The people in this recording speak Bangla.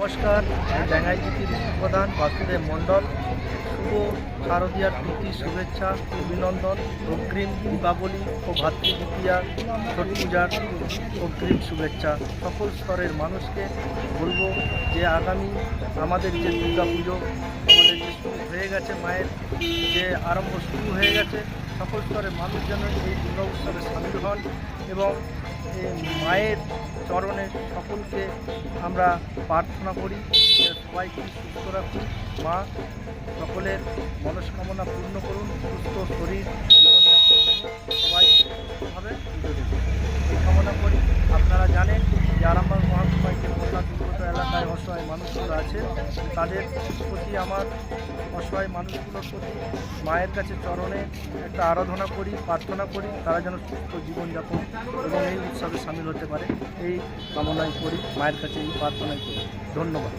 নমস্কার, আমি ডাঙ্গাইজিপির প্রধান বাসুদেব মণ্ডল। শুভ শারদীয়ার প্রীতি শুভেচ্ছা অভিনন্দন, অগ্রিম দীপাবলি ও ভাতৃদ্বিতীয়া ছট পূজার অগ্রিম শুভেচ্ছা। সকল স্তরের মানুষকে বলবো যে আগামী আমাদের যে দুর্গা পুজো আমাদের যে শুরু হয়ে গেছে, মায়ের যে আরম্ভ শুরু হয়ে গেছে, সকল স্তরের মানুষ যেন এই দুর্গা উৎসবে সামিল হন এবং মায়ের চরণে সকলকে আমরা প্রার্থনা করি যে সবাইকে সুস্থ রাখুন, মা সকলের মনস্কামনা পূর্ণ করুন, সুস্থ শরীর জীবনযাপন নিয়ে সবাই সুস্থভাবে পুজো দেবেন এই কামনা করি। আপনারা জানেন যে আরামবাগ মহকুমায় যে বন্যা দুর্গত এলাকায় অসহায় মানুষগুলো আছে, তাদের প্রতি আমার অসহায় মানুষগুলোর প্রতি মায়ের কাছে চরণে একটা আরাধনা করি, প্রার্থনা করি, তারা যেন সুস্থ জীবনযাপন এবং এই উৎসবে সামিল হতে পারে এই কামনাই করি, মায়ের কাছে এই প্রার্থনাই করি। ধন্যবাদ।